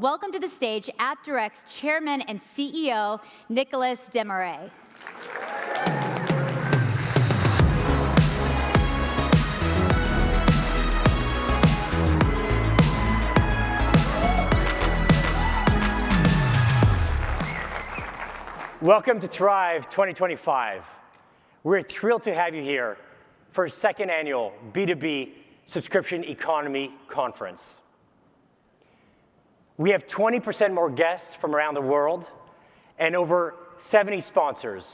Welcome to the stage AppDirect's Chairman and CEO, Nicolas Desmarais. Welcome to Thrive 2025. We're thrilled to have you here for our second annual B2B Subscription Economy Conference. We have 20% more guests from around the world and over 70 sponsors.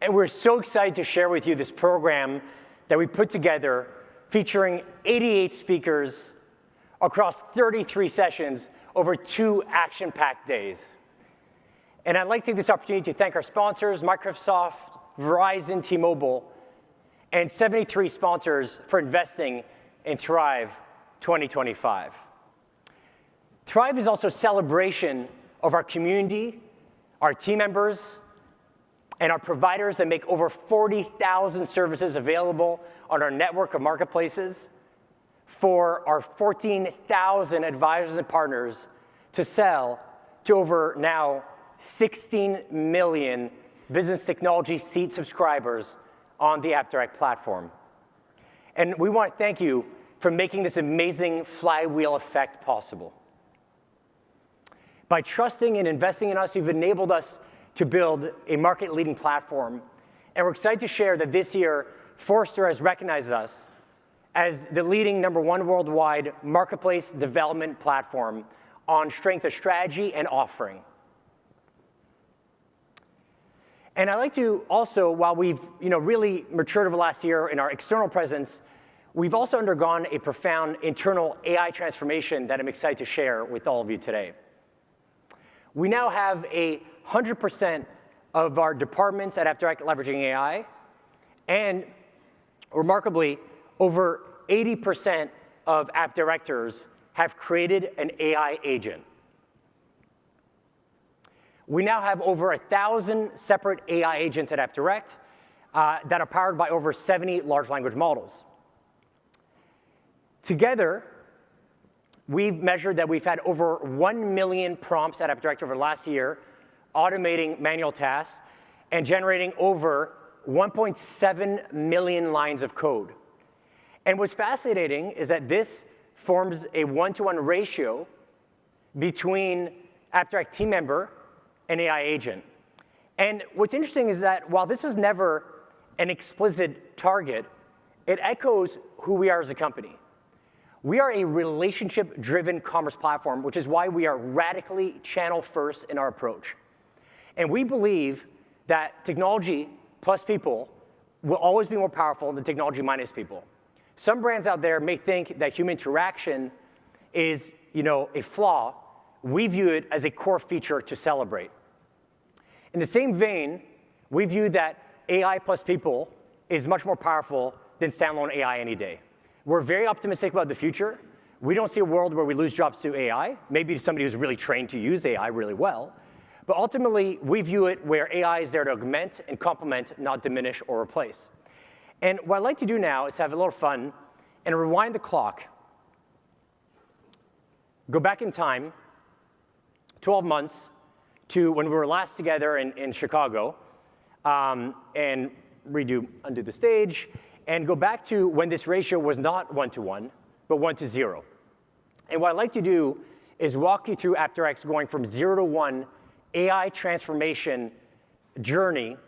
And we're so excited to share with you this program that we put together featuring 88 speakers across 33 sessions over 2 action-packed days. And I'd like to take this opportunity to thank our sponsors, Microsoft, Verizon, T-Mobile, and 73 sponsors for investing in Thrive 2025. Thrive is also a celebration of our community, our team members, and our providers that make over 40,000 services available on our network of marketplaces for our 14,000 advisors and partners to sell to over now 16 million business technology seat subscribers on the AppDirect platform. And we want to thank you for making this amazing flywheel effect possible. By trusting and investing in us, you've enabled us to build a market-leading platform. And we're excited to share that this year, Forrester has recognized us as the leading #1 worldwide marketplace development platform on strength of strategy and offering. And I'd like to also, while we've really matured over the last year in our external presence, we've also undergone a profound internal AI transformation that I'm excited to share with all of you today. We now have 100% of our departments at AppDirect leveraging AI, and remarkably, over 80% of app directors have created an AI agent. We now have over 1,000 separate AI agents at AppDirect that are powered by over 70 large language models. Together, we've measured that we've had over 1 million prompts at AppDirect over the last year, automating manual tasks and generating over 1.7 million lines of code. And what's fascinating is that this forms a 1-to-1 ratio between AppDirect team member and AI agent. And what's interesting is that while this was never an explicit target, it echoes who we are as a company. We are a relationship-driven commerce platform, which is why we are radically channel-first in our approach. And we believe that technology plus people will always be more powerful than technology minus people. Some brands out there may think that human interaction is a flaw. We view it as a core feature to celebrate. In the same vein, we view that AI plus people is much more powerful than standalone AI any day. We're very optimistic about the future. We don't see a world where we lose jobs to AI, maybe to somebody who's really trained to use AI really well. But ultimately, we view it where AI is there to augment and complement, not diminish or replace. And what I'd like to do now is have a little fun and rewind the clock, go back in time 12 months to when we were last together in Chicago, and undo the stage, and go back to when this ratio was not 1-to-1, but 1-to-0. And what I'd like to do is walk you through AppDirect's going from 0-to-1 AI transformation journey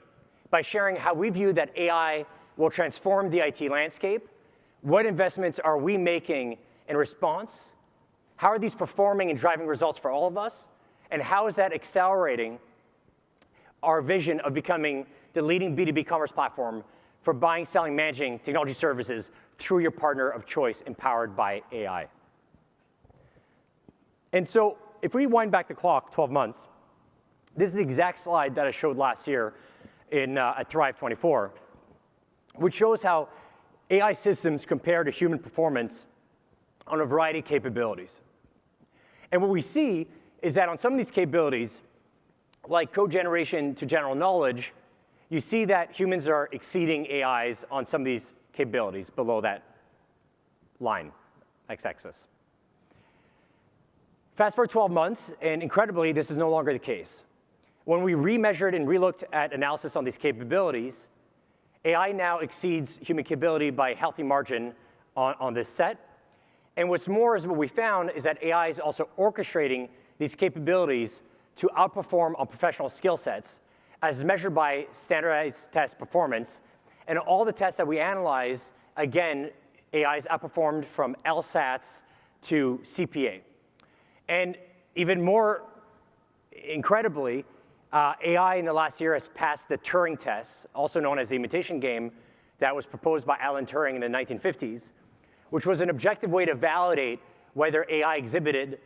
by sharing how we view that AI will transform the IT landscape, what investments are we making in response, how are these performing and driving results for all of us, and how is that accelerating our vision of becoming the leading B2B commerce platform for buying, selling, managing technology services through your partner of choice, empowered by AI. And so if we wind back the clock 12 months, this is the exact slide that I showed last year at Thrive 24, which shows how AI systems compare to human performance on a variety of capabilities. And what we see is that on some of these capabilities, like code generation to general knowledge, you see that humans are exceeding AIs on some of these capabilities below that line, x-axis. Fast forward 12 months, and incredibly, this is no longer the case. When we remeasured and relooked at analysis on these capabilities, AI now exceeds human capability by a healthy margin on this set. And what's more is what we found is that AI is also orchestrating these capabilities to outperform on professional skill sets as measured by standardized test performance. And all the tests that we analyze, again, AI is outperformed from LSATs to CPA. And even more incredibly, AI in the last year has passed the Turing test, also known as the imitation game, that was proposed by Alan Turing in the 1950s, which was an objective way to validate whether AI exhibited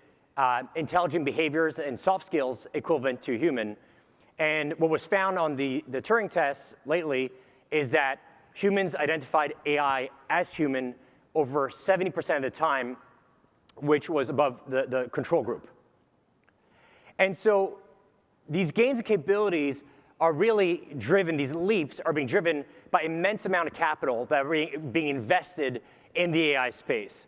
intelligent behaviors and soft skills equivalent to human. And what was found on the Turing test lately is that humans identified AI as human over 70% of the time, which was above the control group. And so these gains and capabilities are really driven, these leaps are being driven by immense amount of capital that are being invested in the AI space.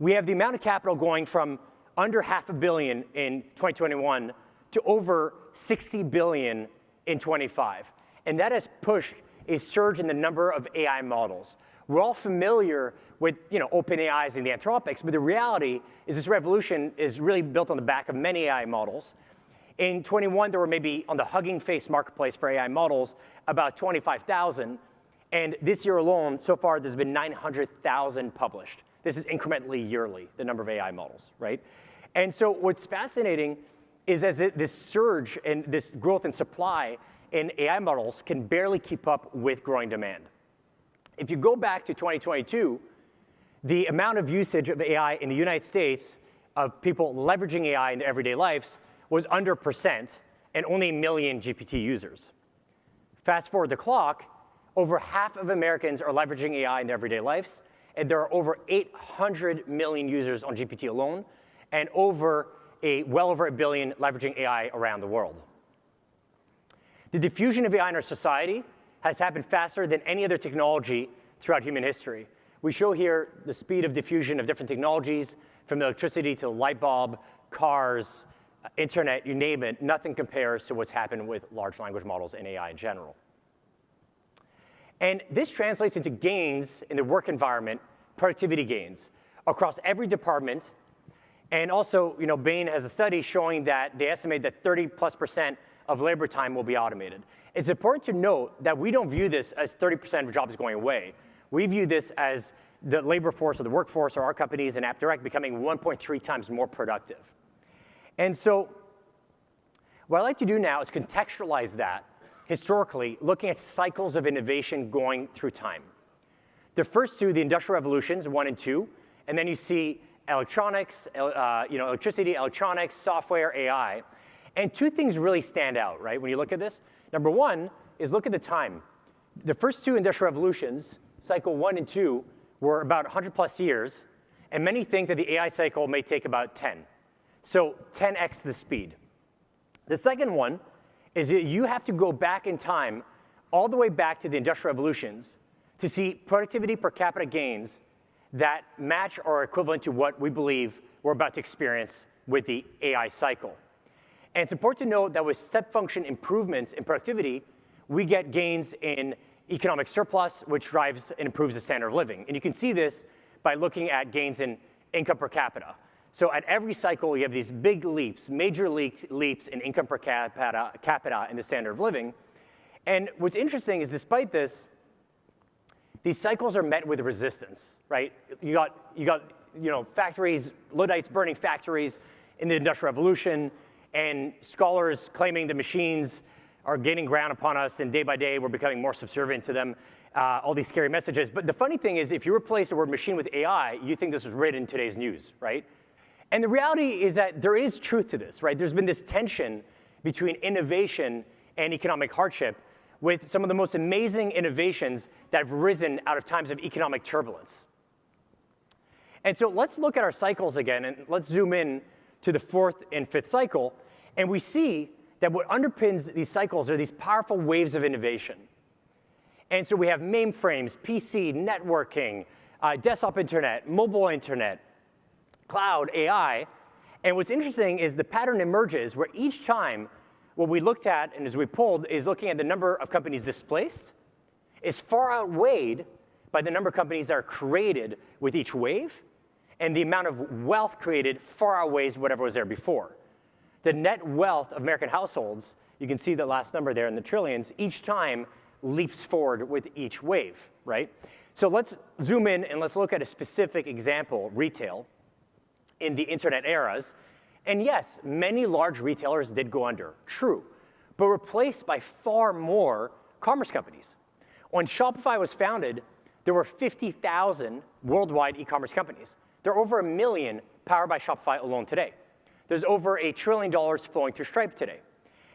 We have the amount of capital going from under $500 million in 2021 to over $60 billion in 25. And that has pushed a surge in the number of AI models. We're all familiar with OpenAIs and the Anthropics, but the reality is this revolution is really built on the back of many AI models. In 21, there were maybe on the Hugging Face marketplace for AI models about 25,000. And this year alone, so far, there's been 900,000 published. This is incrementally yearly, the number of AI models, right? And so what's fascinating is this surge and this growth in supply in AI models can barely keep up with growing demand. If you go back to 2022, the amount of usage of AI in the United States of people leveraging AI in their everyday lives was under 1% and only 1 million GPT users. Fast forward the clock, over half of Americans are leveraging AI in their everyday lives, and there are over 800 million users on GPT alone, and well over 1 billion leveraging AI around the world. The diffusion of AI in our society has happened faster than any other technology throughout human history. We show here the speed of diffusion of different technologies, from electricity to the light bulb, cars, internet, you name it. Nothing compares to what's happened with large language models and AI in general. And this translates into gains in the work environment, productivity gains across every department. And also, Bain has a study showing that they estimate that 30+% of labor time will be automated. It's important to note that we don't view this as 30% of jobs going away. We view this as the labor force or the workforce or our companies and AppDirect becoming 1.3 times more productive. And so what I like to do now is contextualize that historically, looking at cycles of innovation going through time. The first two, the industrial revolutions, 1 and 2, and then you see electronics, electricity, electronics, software, AI. And two things really stand out, right, when you look at this. Number one is look at the time. The first two industrial revolutions, cycle 1 and 2, were about 100+ years, and many think that the AI cycle may take about 10. So 10x the speed. The second one is that you have to go back in time, all the way back to the industrial revolutions, to see productivity per capita gains that match or are equivalent to what we believe we're about to experience with the AI cycle. And it's important to note that with step function improvements in productivity, we get gains in economic surplus, which drives and improves the standard of living. And you can see this by looking at gains in income per capita. So at every cycle, you have these big leaps, major leaps in income per capita in the standard of living. And what's interesting is despite this, these cycles are met with resistance, right? You got factories, Luddites burning factories in the Industrial Revolution, and scholars claiming the machines are gaining ground upon us, and day by day we're becoming more subservient to them. All these scary messages. But the funny thing is, if you replace the word machine with AI, you think this was written in today's news, right? And the reality is that there is truth to this, right? There's been this tension between innovation and economic hardship, with some of the most amazing innovations that have risen out of times of economic turbulence. And so let's look at our cycles again, and let's zoom in to the 4th and 5th cycle, and we see that what underpins these cycles are these powerful waves of innovation. And so we have mainframes, PC, networking, desktop internet, mobile internet, cloud, AI, And what's interesting is the pattern emerges where each time what we looked at and as we pulled is looking at the number of companies displaced is far outweighed by the number of companies that are created with each wave, and the amount of wealth created far outweighs whatever was there before. The net wealth of American households, you can see the last number there in the trillions, each time leaps forward with each wave, right? So let's zoom in and let's look at a specific example, retail, in the internet eras. And yes, many large retailers did go under, true, but replaced by far more commerce companies. When Shopify was founded, there were 50,000 worldwide e-commerce companies. There are over 1 million powered by Shopify alone today. There's over $1 trillion flowing through Stripe today.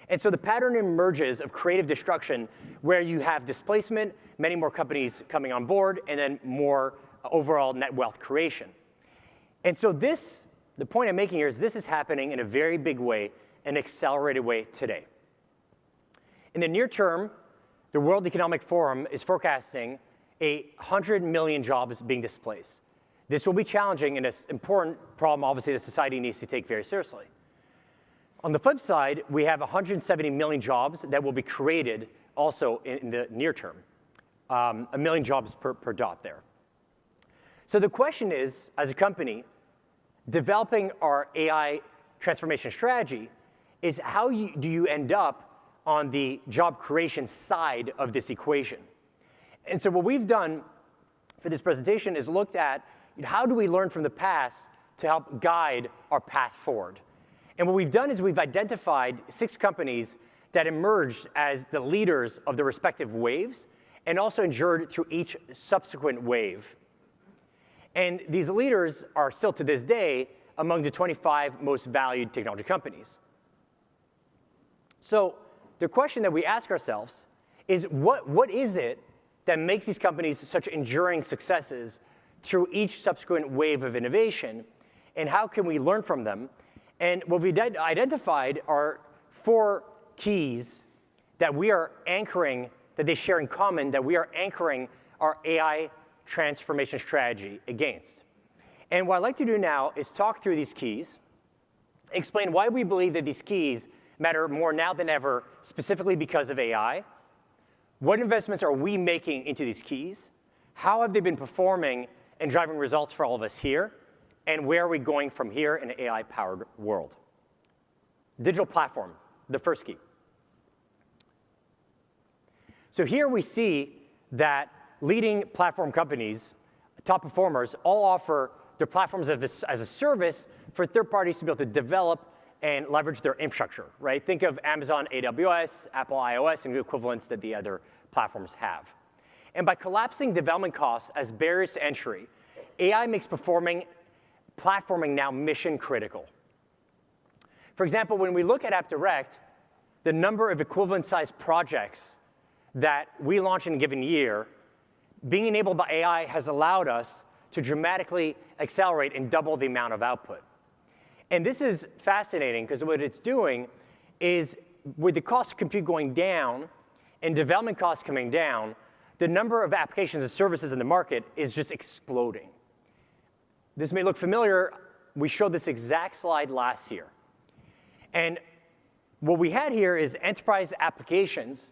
And so the pattern emerges of creative destruction where you have displacement, many more companies coming on board, and then more overall net wealth creation. And so this, the point I'm making here is this is happening in a very big way, an accelerated way today. In the near term, the World Economic Forum is forecasting 100 million jobs being displaced. This will be challenging and an important problem, obviously, that society needs to take very seriously. On the flip side, we have 170 million jobs that will be created also in the near term. 1 million jobs per dot there. So the question is, as a company, developing our AI transformation strategy is how do you end up on the job creation side of this equation? And so what we've done for this presentation is looked at how do we learn from the past to help guide our path forward. And what we've done is we've identified 6 companies that emerged as the leaders of the respective waves and also endured through each subsequent wave. And these leaders are still to this day among the 25 most valued technology companies. So the question that we ask ourselves is what is it that makes these companies such enduring successes through each subsequent wave of innovation, and how can we learn from them? And what we identified are 4 keys that we are anchoring, that they share in common, that we are anchoring our AI transformation strategy against. And what I'd like to do now is talk through these keys, explain why we believe that these keys matter more now than ever, specifically because of AI. What investments are we making into these keys? How have they been performing and driving results for all of us here? And where are we going from here in an AI-powered world? Digital platform, the first key. So here we see that leading platform companies, top performers, all offer their platforms as a service for third parties to be able to develop and leverage their infrastructure, right? Think of Amazon AWS, Apple iOS, and the equivalents that the other platforms have. And by collapsing development costs as barriers to entry, AI makes platforming now mission critical. For example, when we look at AppDirect, the number of equivalent-sized projects that we launch in a given year, being enabled by AI has allowed us to dramatically accelerate and double the amount of output. And this is fascinating because what it's doing is with the cost of compute going down and development costs coming down, the number of applications and services in the market is just exploding. This may look familiar. We showed this exact slide last year. And what we had here is enterprise applications.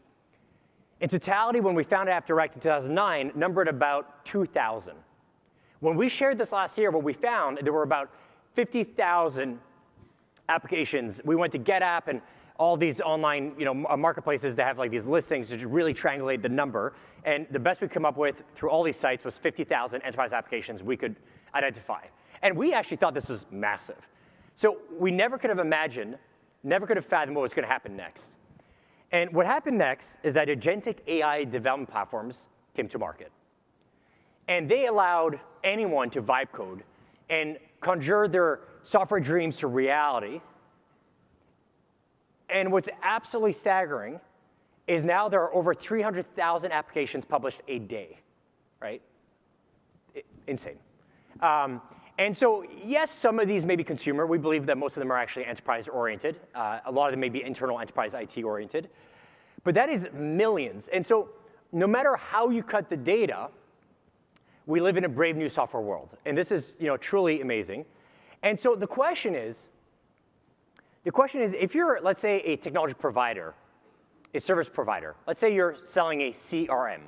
In totality, when we founded AppDirect in 2009, numbered about 2,000. When we shared this last year, what we found, there were about 50,000 applications. We went to GetApp and all these online marketplaces that have like these listings to really triangulate the number. And the best we come up with through all these sites was 50,000 enterprise applications we could identify. And we actually thought this was massive. So we never could have imagined, never could have fathomed what was going to happen next. And what happened next is that agentic AI development platforms came to market. And they allowed anyone to vibe code and conjure their software dreams to reality. And what's absolutely staggering is now there are over 300,000 applications published a day, right? Insane. And so, yes, some of these may be consumer. We believe that most of them are actually enterprise-oriented. A lot of them may be internal enterprise IT-oriented. But that is millions. And so no matter how you cut the data, we live in a brave new software world. And this is truly amazing. And so the question is, The question is, if you're, let's say, a technology provider, a service provider, let's say you're selling a CRM.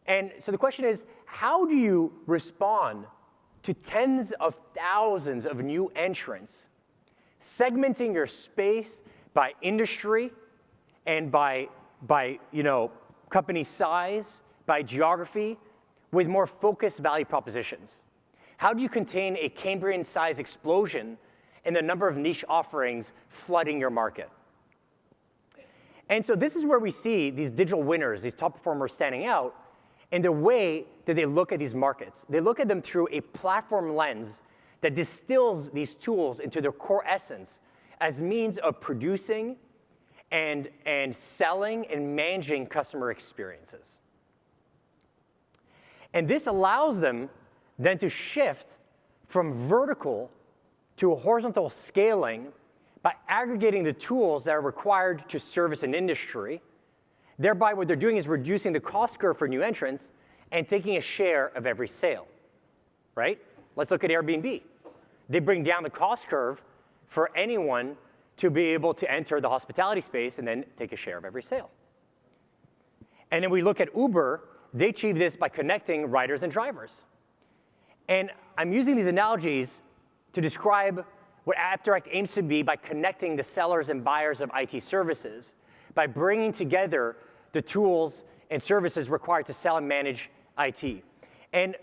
And so the question is, how do you respond to tens of thousands of new entrants, segmenting your space by industry and by company size, by geography, with more focused value propositions? How do you contain a Cambrian-sized explosion in the number of niche offerings flooding your market? And so this is where we see these digital winners, these top performers standing out, and the way that they look at these markets. They look at them through a platform lens that distills these tools into their core essence as means of producing and selling and managing customer experiences. And this allows them then to shift from vertical to a horizontal scaling by aggregating the tools that are required to service an industry. Thereby, what they're doing is reducing the cost curve for new entrants and taking a share of every sale, right? Let's look at Airbnb. They bring down the cost curve for anyone to be able to enter the hospitality space and then take a share of every sale. And then we look at Uber. They achieve this by connecting riders and drivers. And I'm using these analogies to describe what AppDirect aims to be by connecting the sellers and buyers of IT services, by bringing together the tools and services required to sell and manage IT. And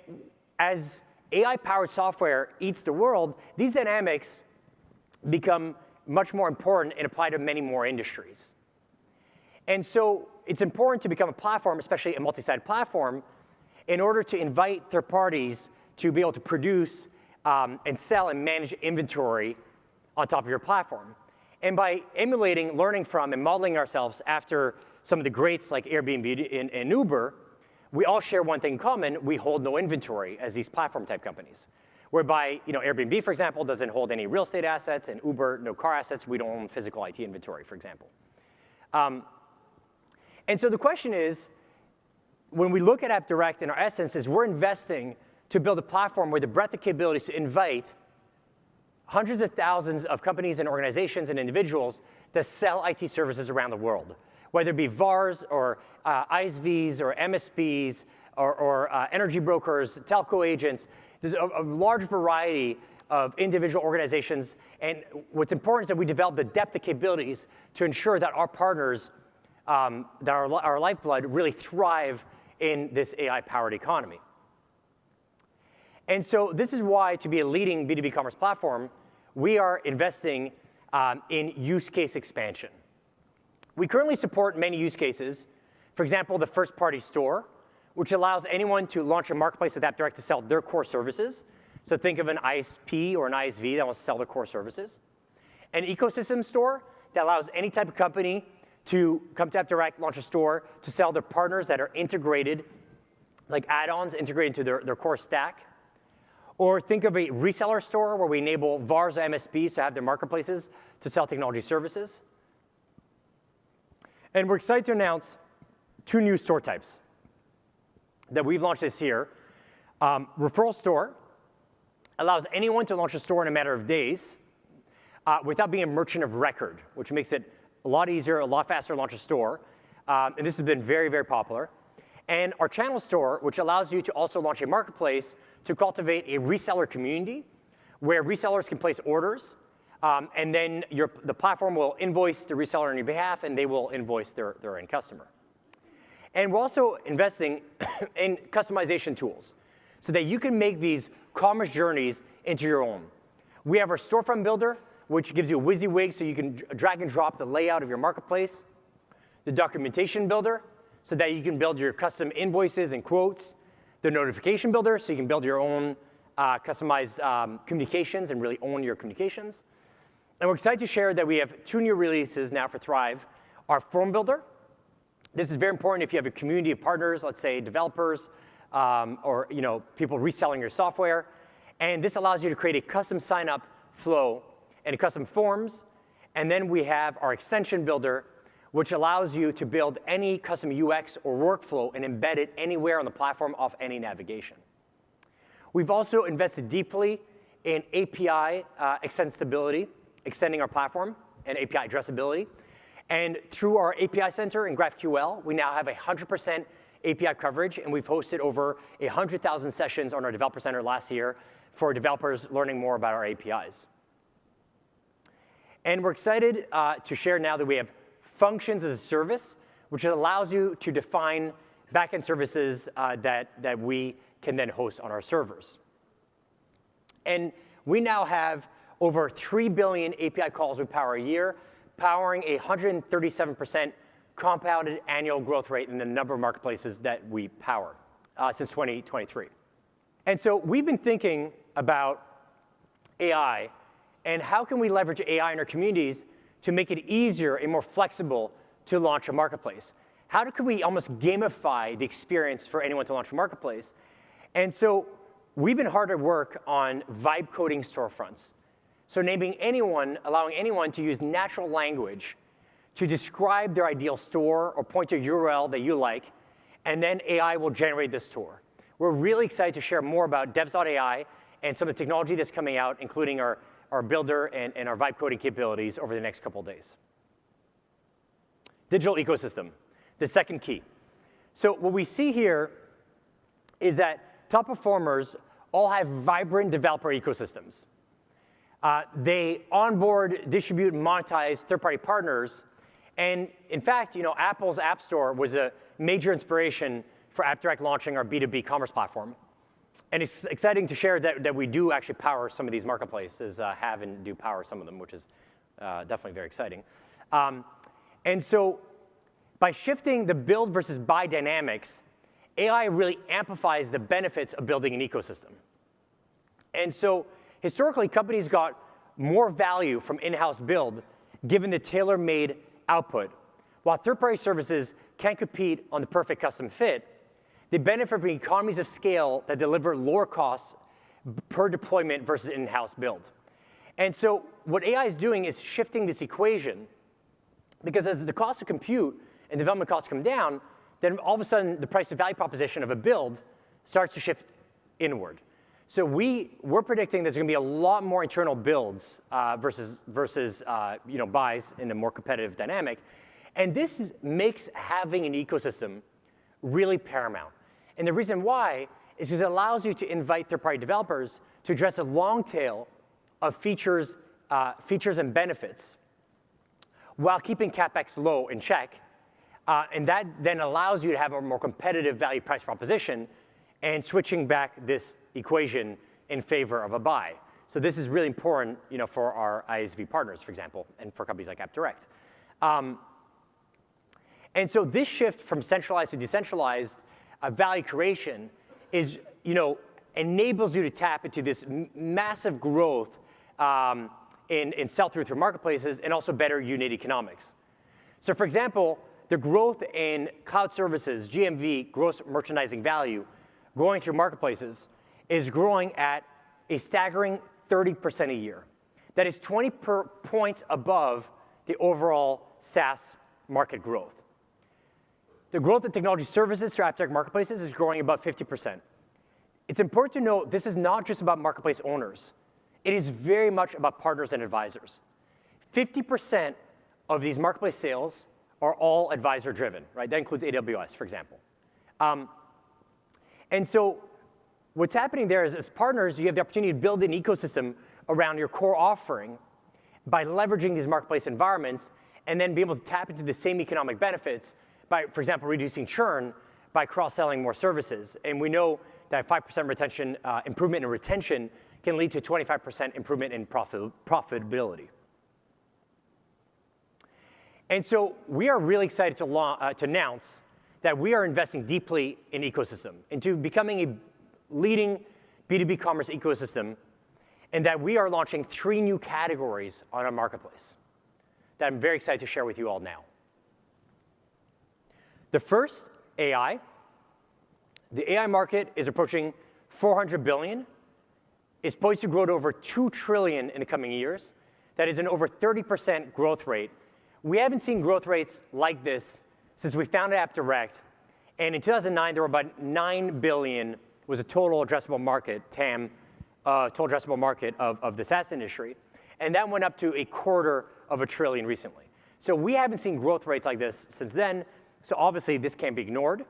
as AI-powered software eats the world, these dynamics become much more important and apply to many more industries. And so it's important to become a platform, especially a multi-sided platform, in order to invite third parties to be able to produce and sell and manage inventory on top of your platform. And by emulating, learning from, and modeling ourselves after some of the greats like Airbnb and Uber, we all share one thing in common: we hold no inventory as these platform-type companies. Whereby, Airbnb, for example, doesn't hold any real estate assets, and Uber, no car assets. We don't own physical IT inventory, for example. And so the question is, when we look at AppDirect, in our essence, is we're investing to build a platform with the breadth of capabilities to invite hundreds of thousands of companies and organizations and individuals that sell IT services around the world, whether it be VARs or ISVs or MSPs or energy brokers, telco agents. There's a large variety of individual organizations. And what's important is that we develop the depth of capabilities to ensure that our partners, that our lifeblood, really thrive in this AI-powered economy. And so this is why, to be a leading B2B commerce platform, we are investing in use case expansion. We currently support many use cases. For example, the first-party store, which allows anyone to launch a marketplace with AppDirect to sell their core services. So think of an ISP or an ISV that wants to sell their core services. An ecosystem store that allows any type of company to come to AppDirect, launch a store to sell their partners that are integrated, like add-ons integrated into their core stack. Or think of a reseller store where we enable VARs or MSPs to have their marketplaces to sell technology services. And we're excited to announce 2 new store types that we've launched this year. Referral store allows anyone to launch a store in a matter of days without being a merchant of record, which makes it a lot easier, a lot faster to launch a store. And this has been very, very popular. And our channel store, which allows you to also launch a marketplace to cultivate a reseller community where resellers can place orders, and then the platform will invoice the reseller on your behalf, and they will invoice their end customer. And we're also investing in customization tools so that you can make these commerce journeys into your own. We have our storefront builder, which gives you a WYSIWYG so you can drag and drop the layout of your marketplace. The documentation builder, so that you can build your custom invoices and quotes. The notification builder, so you can build your own customized communications and really own your communications. And we're excited to share that we have 2 new releases now for Thrive. Our form builder. This is very important if you have a community of partners, let's say developers, or people reselling your software. And this allows you to create a custom sign-up flow and custom forms. And then we have our extension builder, which allows you to build any custom UX or workflow and embed it anywhere on the platform off any navigation. We've also invested deeply in API extensibility extending our platform and API addressability. And through our API Center in GraphQL, we now have 100% API coverage, and we've hosted over 100,000 sessions on our Developer Center last year for developers learning more about our APIs. And we're excited to share now that we have functions as a service, which allows you to define backend services that we can then host on our servers. And we now have over 3 billion API calls we power a year, powering 137% compounded annual growth rate in the number of marketplaces that we power since 2023. And so we've been thinking about AI and how can we leverage AI in our communities to make it easier and more flexible to launch a marketplace. How can we almost gamify the experience for anyone to launch a marketplace? And so we've been hard at work on vibe coding storefronts. So allowing anyone to use natural language to describe their ideal store or point to a URL that you like, and then AI will generate the store. We're really excited to share more about devs.ai and some of the technology that's coming out, including our builder and our vibe coding capabilities over the next couple of days. Digital ecosystem, the second key. So what we see here is that top performers all have vibrant developer ecosystems. They onboard, distribute, and monetize third-party partners. And in fact, Apple's App Store was a major inspiration for AppDirect launching our B2B commerce platform. And it's exciting to share that we do actually power some of these marketplaces, have and do power some of them, which is definitely very exciting. And so by shifting the build versus buy dynamics, AI really amplifies the benefits of building an ecosystem. And so historically, companies got more value from in-house build given the tailor-made output. While third-party services can't compete on the perfect custom fit, they benefit from economies of scale that deliver lower costs per deployment versus in-house build. And so what AI is doing is shifting this equation, because as the cost of compute and development costs come down, then all of a sudden the price to value proposition of a build starts to shift inward. So we're predicting there's going to be a lot more internal builds versus buys in a more competitive dynamic. And this makes having an ecosystem really paramount. And the reason why is because it allows you to invite third-party developers to address a long tail of features and benefits while keeping CapEx low in check. And that then allows you to have a more competitive value price proposition and switching back this equation in favor of a buy. So this is really important for our ISV partners, for example, and for companies like AppDirect. And so this shift from centralized to decentralized value creation is, enables you to tap into this massive growth in sell-through through marketplaces and also better unit economics. So for example, the growth in cloud services, GMV, gross merchandising value, growing through marketplaces is growing at a staggering 30% a year. That is 20 points above the overall SaaS market growth. The growth of technology services through AppDirect marketplaces is growing about 50%. It's important to note this is not just about marketplace owners. It is very much about partners and advisors. 50% of these marketplace sales are all advisor-driven, right? That includes AWS, for example. And so what's happening there is, as partners, you have the opportunity to build an ecosystem around your core offering by leveraging these marketplace environments and then be able to tap into the same economic benefits by, for example, reducing churn by cross-selling more services. And we know that 5% retention improvement in retention can lead to 25% improvement in profitability. And so we are really excited to announce that we are investing deeply in ecosystem, into becoming a leading B2B commerce ecosystem, and that we are launching 3 new categories on our marketplace that I'm very excited to share with you all now. The first, AI. The AI market is approaching $400 billion. It's poised to grow to over $2 trillion in the coming years. That is an over 30% growth rate. We haven't seen growth rates like this since we founded AppDirect. And in 2009, there were about $9 billion was a total addressable market, TAM, total addressable market of the SaaS industry. and that went up to $250 billion recently. So we haven't seen growth rates like this since then, so obviously this can't be ignored.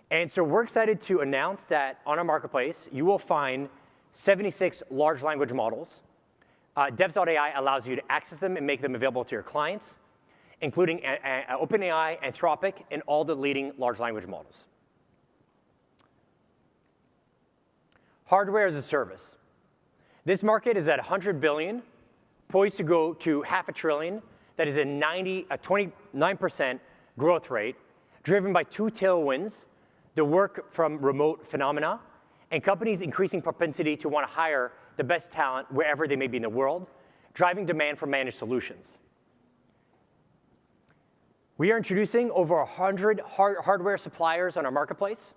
And so we're excited to announce that on our marketplace, you will find 76 large language models. Devs.ai allows you to access them and make them available to your clients, including OpenAI, Anthropic, and all the leading large language models. Hardware as a service. This market is at $100 billion, poised to go to $500 billion. That is a 29% growth rate, driven by two tailwinds: the work from remote phenomena, and companies' increasing propensity to want to hire the best talent wherever they may be in the world, driving demand for managed solutions. We are introducing over 100 hardware suppliers on our marketplace,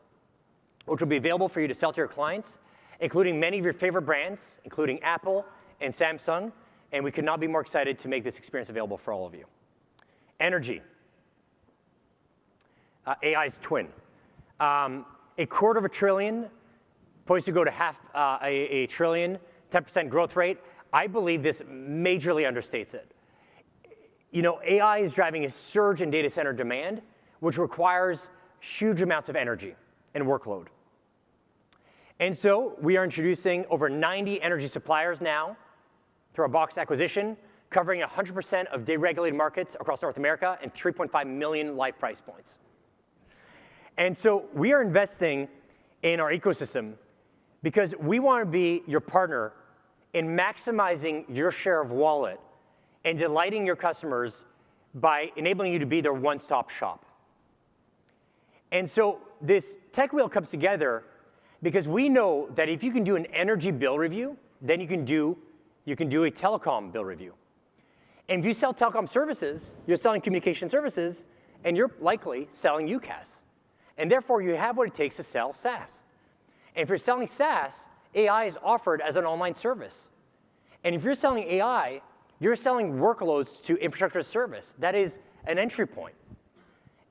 which will be available for you to sell to your clients, including many of your favorite brands, including Apple and Samsung, and we could not be more excited to make this experience available for all of you. Energy. AI's twin. $250 billion, poised to go to $500 billion, 10% growth rate. I believe this majorly understates it. You know, AI is driving a surge in data center demand, which requires huge amounts of energy and workload. And so we are introducing over 90 energy suppliers now through our Box acquisition, covering 100% of deregulated markets across North America and 3.5 million live price points. And so we are investing in our ecosystem because we want to be your partner in maximizing your share of wallet and delighting your customers by enabling you to be their one-stop shop. And so this tech wheel comes together because we know that if you can do an energy bill review, then you can do a telecom bill review. And if you sell telecom services, you're selling communication services, and you're likely selling UCaaS. And therefore, you have what it takes to sell SaaS. And if you're selling SaaS, AI is offered as an online service. And if you're selling AI, you're selling workloads to infrastructure as service. That is an entry point.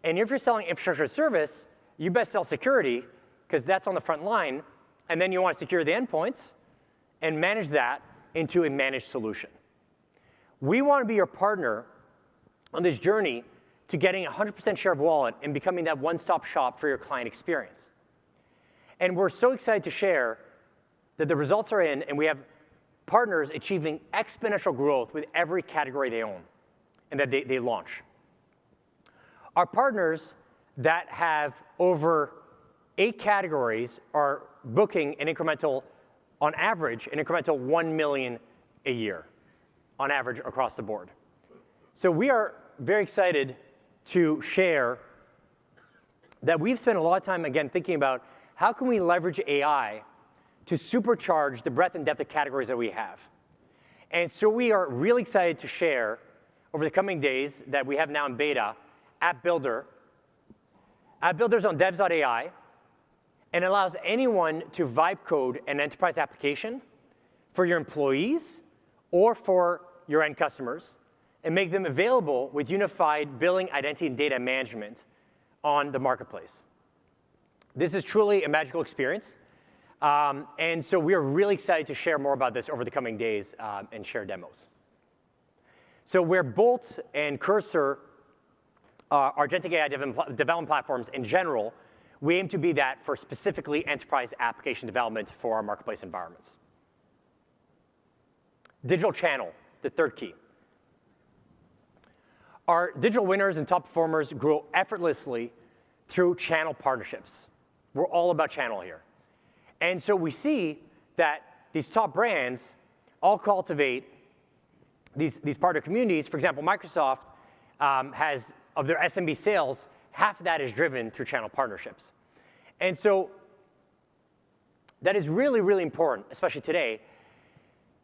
And if you're selling infrastructure as service, you best sell security, because that's on the front line. And then you want to secure the endpoints and manage that into a managed solution. We want to be your partner on this journey to getting 100% share of wallet and becoming that one-stop shop for your client experience. And we're so excited to share that the results are in, and we have partners achieving exponential growth with every category they own and that they launch. Our partners that have over 8 categories are booking an incremental, on average, an incremental $1 million a year, on average across the board. So we are very excited to share that we've spent a lot of time, again, thinking about how can we leverage AI to supercharge the breadth and depth of categories that we have. And so we are really excited to share over the coming days that we have now in beta, App Builder. App Builder's on devs.ai, and allows anyone to vibe code an enterprise application for your employees or for your end customers and make them available with unified billing, identity, and data management on the marketplace. This is truly a magical experience. And so we are really excited to share more about this over the coming days and share demos. So where Bolt and Cursor are agentic AI development platforms in general, we aim to be that for specifically enterprise application development for our marketplace environments. Digital channel, the third key. Our digital winners and top performers grow effortlessly through channel partnerships. We're all about channel here. And so we see that these top brands all cultivate these partner communities. For example, Microsoft has, of their SMB sales, half of that is driven through channel partnerships. And so that is really, really important, especially today,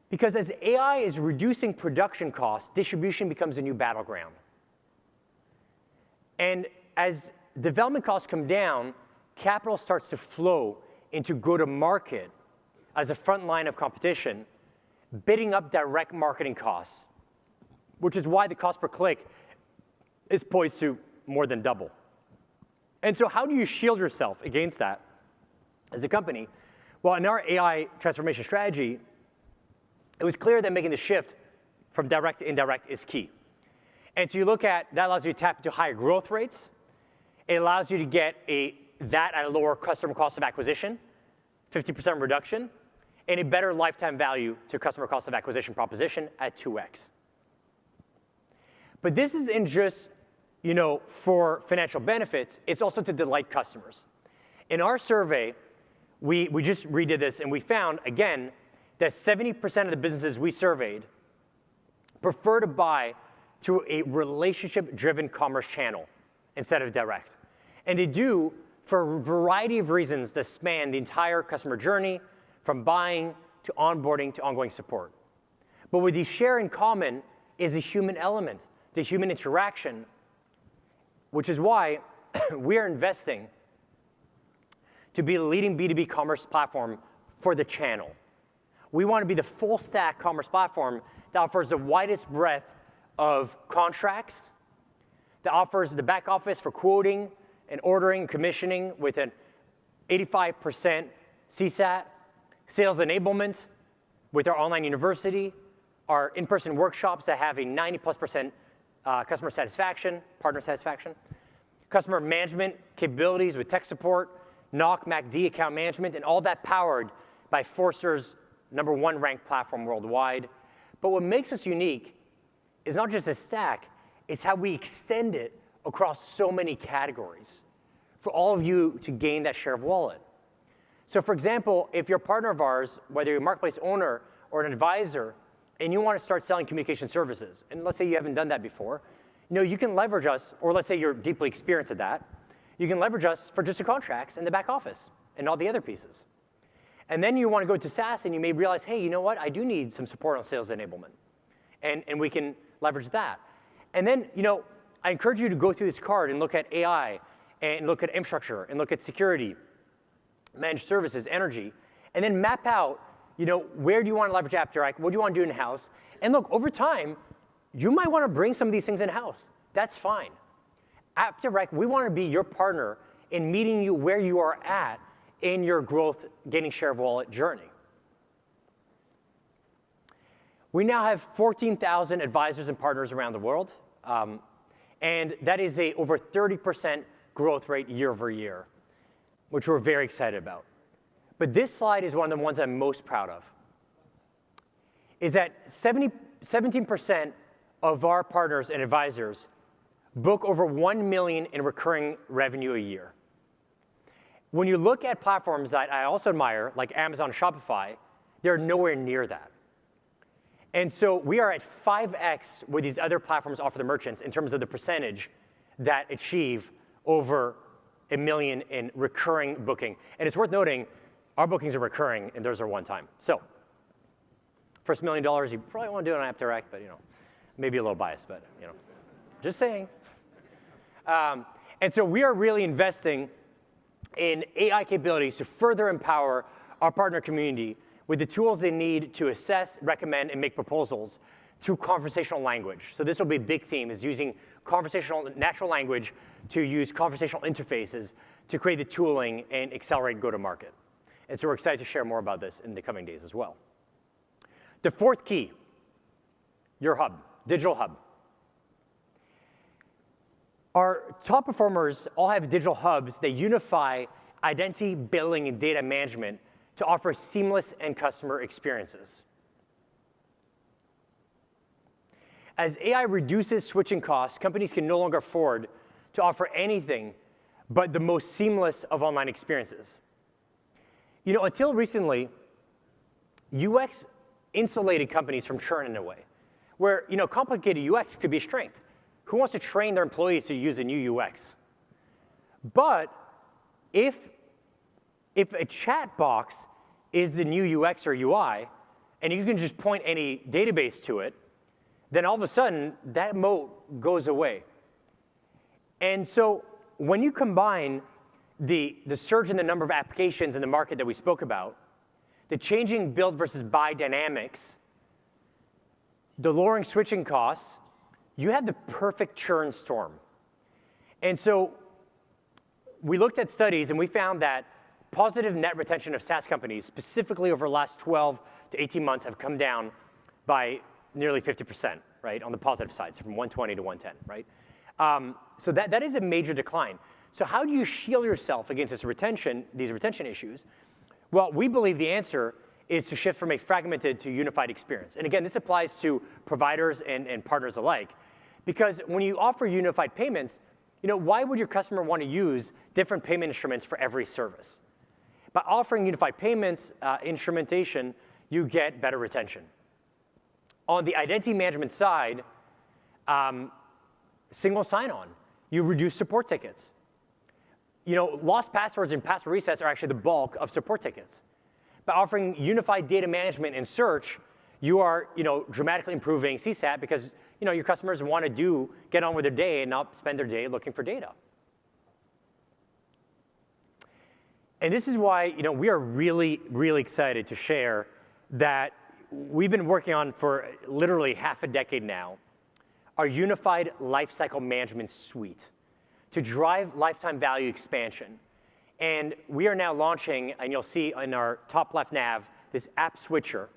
because as AI is reducing production costs, distribution becomes a new battleground. And as development costs come down, capital starts to flow into go-to-market as a front line of competition, bidding up direct marketing costs, which is why the cost per click is poised to more than double. And so how do you shield yourself against that as a company? Well, in our AI transformation strategy, it was clear that making the shift from direct to indirect is key. And so you look at, that allows you to tap into higher growth rates. It allows you to get that at a lower customer cost of acquisition, 50% reduction, and a better lifetime value to customer cost of acquisition proposition at 2x. But this isn't just for financial benefits, it's also to delight customers. In our survey, we just redid this, and we found, again, that 70% of the businesses we surveyed prefer to buy through a relationship-driven commerce channel instead of direct. And they do for a variety of reasons that span the entire customer journey, from buying to onboarding to ongoing support. But what they share in common is a human element, the human interaction, which is why we are investing to be the leading B2B commerce platform for the channel. We want to be the full stack commerce platform that offers the widest breadth of contracts, that offers the back office for quoting and ordering, commissioning with an 85% CSAT, sales enablement with our online university, our in-person workshops that have a 90+% customer satisfaction, partner satisfaction, customer management capabilities with tech support, NOC, MACD account management, and all that powered by Forrester's #1 ranked platform worldwide. But what makes us unique is not just a stack, it's how we extend it across so many categories for all of you to gain that share of wallet. So for example, if you're a partner of ours, whether you're a marketplace owner or an advisor, and you want to start selling communication services, and let's say you haven't done that before, you can leverage us, or let's say you're deeply experienced at that, you can leverage us for just the contracts and the back office and all the other pieces. And then you want to go to SaaS and you may realize, hey, you know what? I do need some support on sales enablement. And we can leverage that. And then, I encourage you to go through this card and look at AI and look at infrastructure and look at security, managed services, energy, and then map out, where do you want to leverage AppDirect? What do you want to do in-house? And look, over time, you might want to bring some of these things in-house. That's fine. AppDirect, we want to be your partner in meeting you where you are at in your growth, gaining share of wallet journey. We now have 14,000 advisors and partners around the world, and that is a over 30% growth rate year over year, which we're very excited about. But this slide is one of the ones I'm most proud of, is that 17% of our partners and advisors book over 1 million in recurring revenue a year. When you look at platforms that I also admire, like Amazon, Shopify, they're nowhere near that. And so we are at 5x what these other platforms offer the merchants in terms of the percentage that achieve over 1 million in recurring booking. And it's worth noting, our bookings are recurring and theirs are one time. So first $1 million, you probably want to do it on AppDirect, but maybe a little biased, but just saying. And so we are really investing in AI capabilities to further empower our partner community with the tools they need to assess, recommend, and make proposals through conversational language. So this will be a big theme, is using conversational natural language to use conversational interfaces to create the tooling and accelerate go-to-market. And so we're excited to share more about this in the coming days as well. The fourth key, your hub, digital hub. Our top performers all have digital hubs that unify identity, billing, and data management to offer seamless end customer experiences. As AI reduces switching costs, companies can no longer afford to offer anything but the most seamless of online experiences. Until recently, UX insulated companies from churn in a way, where complicated UX could be a strength. Who wants to train their employees to use a new UX? But if a chat box is the new UX or UI, and you can just point any database to it, then all of a sudden, that moat goes away. And so when you combine the surge in the number of applications in the market that we spoke about, the changing build versus buy dynamics, the lowering switching costs, you have the perfect churn storm. And so we looked at studies, and we found that positive net retention of SaaS companies, specifically over the last 12 to 18 months, have come down by nearly 50%, right, on the positive side, so from 120 to 110, right? So that is a major decline. So how do you shield yourself against these retention issues? Well, we believe the answer is to shift from a fragmented to unified experience. And again, this applies to providers and partners alike. Because when you offer unified payments, why would your customer want to use different payment instruments for every service? By offering unified payments instrumentation, you get better retention. On the identity management side, single sign-on, you reduce support tickets. Lost passwords and password resets are actually the bulk of support tickets. By offering unified data management and search, you are dramatically improving CSAT because your customers want to get on with their day and not spend their day looking for data. And this is why we are really, really excited to share that we've been working on for literally half a decade now, our unified lifecycle management suite to drive lifetime value expansion. And we are now launching, and you'll see in our top left nav, this app switcher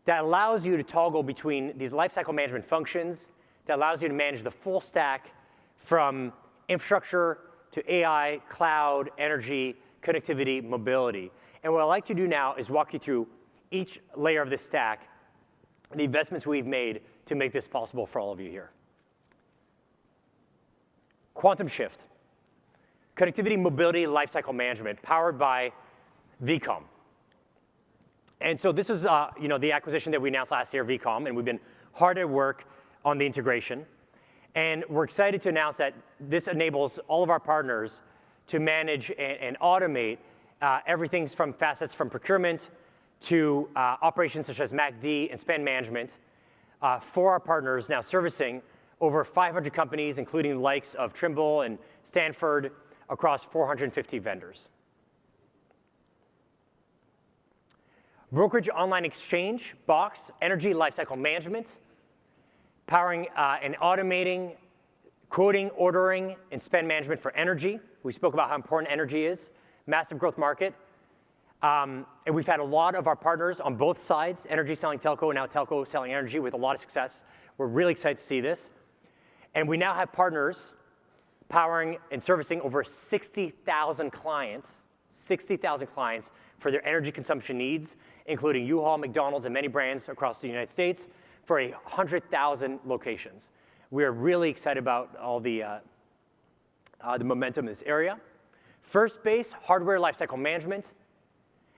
that allows you to toggle between these lifecycle management functions, that allows you to manage the full stack from infrastructure to AI, cloud, energy, connectivity, mobility. And what I'd like to do now is walk you through each layer of this stack and the investments we've made to make this possible for all of you here. Quantum Shift, connectivity, mobility, lifecycle management, powered by vComm. And so this is the acquisition that we announced last year, vComm, and we've been hard at work on the integration. And we're excited to announce that this enables all of our partners to manage and automate everything from facets from procurement to operations such as MACD and spend management for our partners, now servicing over 500 companies, including the likes of Trimble and Stanford, across 450 vendors. Brokerage online exchange, Box, energy lifecycle management, powering and automating quoting, ordering, and spend management for energy. We spoke about how important energy is, massive growth market. And we've had a lot of our partners on both sides, energy selling telco, and now telco selling energy with a lot of success. We're really excited to see this. And we now have partners powering and servicing over 60,000 clients for their energy consumption needs, including U-Haul, McDonald's, and many brands across the United States for 100,000 locations. We are really excited about all the momentum in this area. First base, hardware lifecycle management.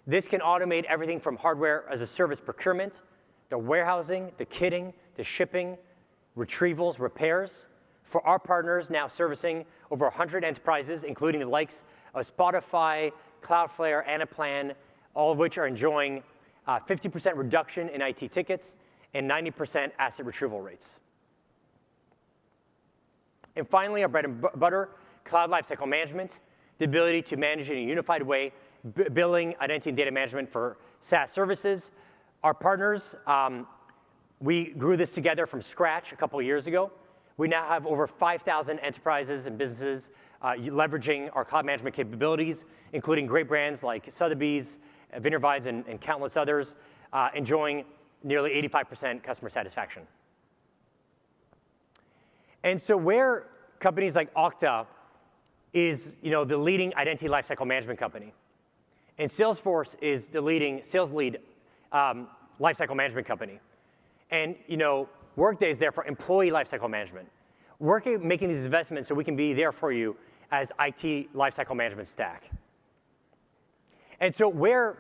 This can automate everything from hardware as a service procurement, the warehousing, the kitting, the shipping, retrievals, repairs. For our partners now servicing over 100 enterprises, including the likes of Spotify, Cloudflare, Anaplan, all of which are enjoying 50% reduction in IT tickets and 90% asset retrieval rates. And finally, our bread and butter, cloud lifecycle management, the ability to manage in a unified way, billing, identity, and data management for SaaS services. Our partners, we grew this together from scratch a couple of years ago. We now have over 5,000 enterprises and businesses leveraging our cloud management capabilities, including great brands like Sotheby's, Vineyard Vines, and countless others, enjoying nearly 85% customer satisfaction. And so where companies like Okta is the leading identity lifecycle management company, and Salesforce is the leading sales lead lifecycle management company, and Workday is there for employee lifecycle management. We're making these investments so we can be there for you as IT lifecycle management stack. And so where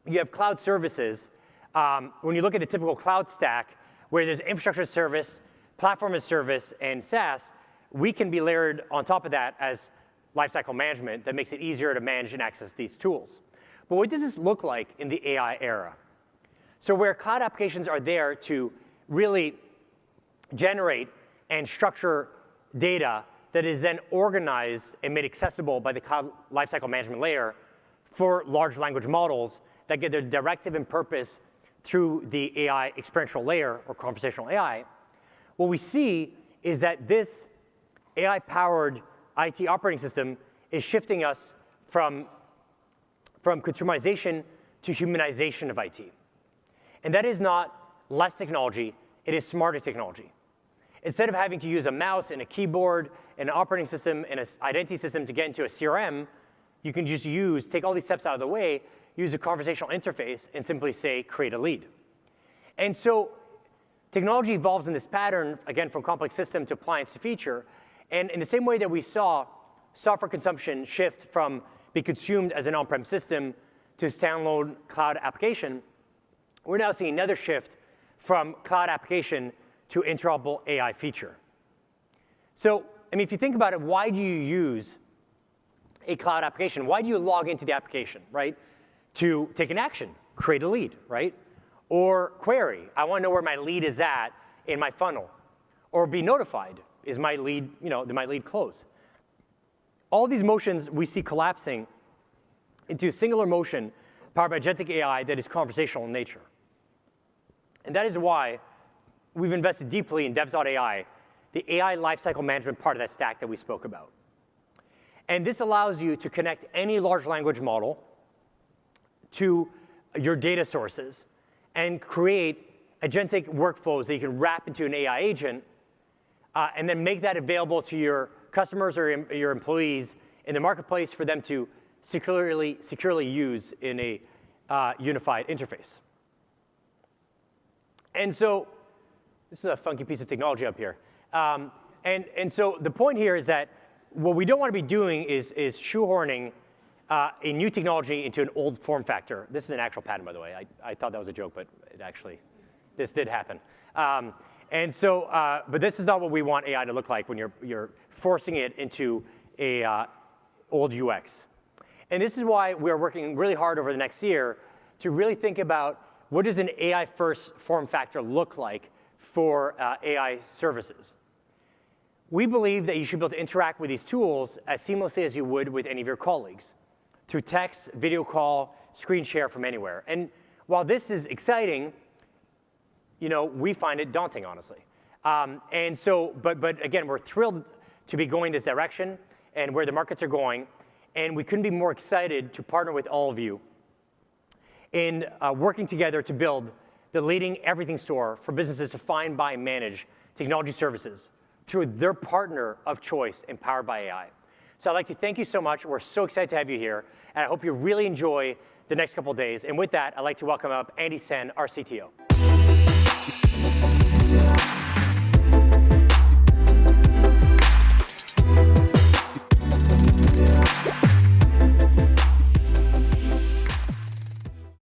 you have cloud services, when you look at the typical cloud stack, where there's infrastructure as service, platform as service, and SaaS, we can be layered on top of that as lifecycle management that makes it easier to manage and access these tools. But what does this look like in the AI era? So where cloud applications are there to really generate and structure data that is then organized and made accessible by the cloud lifecycle management layer for large language models that get their directive and purpose through the AI experiential layer or conversational AI, what we see is that this AI-powered IT operating system is shifting us from consumerization to humanization of IT. And that is not less technology, it is smarter technology. Instead of having to use a mouse and a keyboard and an operating system and an identity system to get into a CRM, you can just take all these steps out of the way, use a conversational interface, and simply say, create a lead. And so technology evolves in this pattern, again, from complex system to appliance to feature. And in the same way that we saw software consumption shift from being consumed as an on-prem system to a standalone cloud application, we're now seeing another shift from cloud application to interoperable AI feature. So, I mean, if you think about it, why do you use a cloud application? Why do you log into the application, right? To take an action, create a lead, right? Or query, I want to know where my lead is at in my funnel. Or be notified, is my lead, did my lead close? All these motions we see collapsing into a singular motion powered by agentic AI that is conversational in nature. And that is why we've invested deeply in devs.ai, the AI lifecycle management part of that stack that we spoke about. And this allows you to connect any large language model to your data sources and create agentic workflows that you can wrap into an AI agent and then make that available to your customers or your employees in the marketplace for them to securely use in a unified interface. And so this is a funky piece of technology up here. And so the point here is that what we don't want to be doing is shoehorning a new technology into an old form factor. This is an actual patent, by the way. I thought that was a joke, but this did happen. But this is not what we want AI to look like when you're forcing it into a old UX. And this is why we're working really hard over the next year to really think about what does an AI-first form factor look like for AI services. We believe that you should be able to interact with these tools as seamlessly as you would with any of your colleagues through text, video call, screen share from anywhere. And while this is exciting, we find it daunting, honestly. But again, we're thrilled to be going this direction and where the markets are going. And we couldn't be more excited to partner with all of you in working together to build the leading everything store for businesses to find, buy, and manage technology services through their partner of choice, empowered by AI. So I'd like to thank you so much. We're so excited to have you here. And I hope you really enjoy the next couple of days. And with that, I'd like to welcome up Andy Sen, our CTO.